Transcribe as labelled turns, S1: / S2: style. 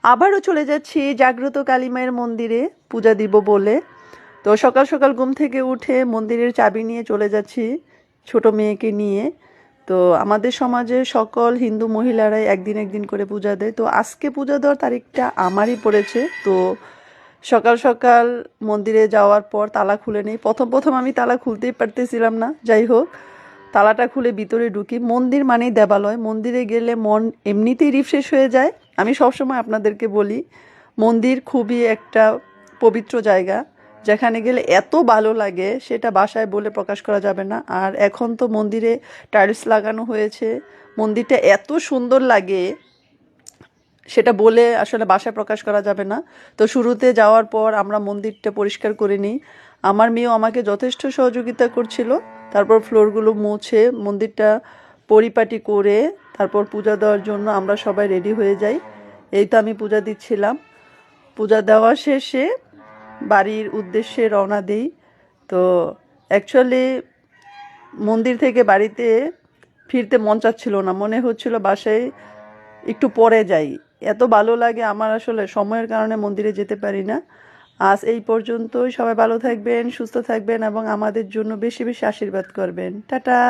S1: আবারও চলে যাচ্ছি জাগ্রত কালী মায়ের মন্দিরে পূজা দিব বলে। তো সকাল সকাল ঘুম থেকে উঠে মন্দিরের চাবি নিয়ে চলে যাচ্ছি ছোট মেয়েকে নিয়ে। তো আমাদের সমাজে সকল হিন্দু মহিলারাই একদিন একদিন করে পূজা দেয়। তো আজকে পূজা দেওয়ার তারিখটা আমারই পড়েছে। তো সকাল সকাল মন্দিরে যাওয়ার পর তালা খুলে নেই। প্রথম আমি তালা খুলতেই পারতেছিলাম না। যাই হোক, তালাটা খুলে ভিতরে ঢুকি। মন্দির মানেই দেবালয়, মন্দিরে গেলে মন এমনিতেই রিফ্রেশ হয়ে যায়। আমি সবসময় আপনাদেরকে বলি, মন্দির খুবই একটা পবিত্র জায়গা, যেখানে গেলে এত ভালো লাগে সেটা বাসায় বলে প্রকাশ করা যাবে না। আর এখন তো মন্দিরে টাইলস লাগানো হয়েছে, মন্দিরটা এত সুন্দর লাগে সেটা বলে আসলে বাসায় প্রকাশ করা যাবে না। তো শুরুতে যাওয়ার পর আমরা মন্দিরটা পরিষ্কার করে নিই। আমার মেয়েও আমাকে যথেষ্ট সহযোগিতা করছিল। তারপর ফ্লোরগুলো মুছে মন্দিরটা পরিপাটি করে তারপর পূজা দেওয়ার জন্য আমরা সবাই রেডি হয়ে যাই। এই তো আমি পূজা দিচ্ছিলাম। পূজা দেওয়া শেষে বাড়ির উদ্দেশ্যে রওনা দিই। তো অ্যাকচুয়ালি মন্দির থেকে বাড়িতে ফিরতে মন চাচ্ছিল না, মনে হচ্ছিল বাসায় একটু পরে যাই। এত ভালো লাগে আমার, আসলে সময়ের কারণে মন্দিরে যেতে পারি না। আজ এই পর্যন্তই। সবাই ভালো থাকবেন, সুস্থ থাকবেন এবং আমাদের জন্য বেশি বেশি আশীর্বাদ করবেন। টাটা।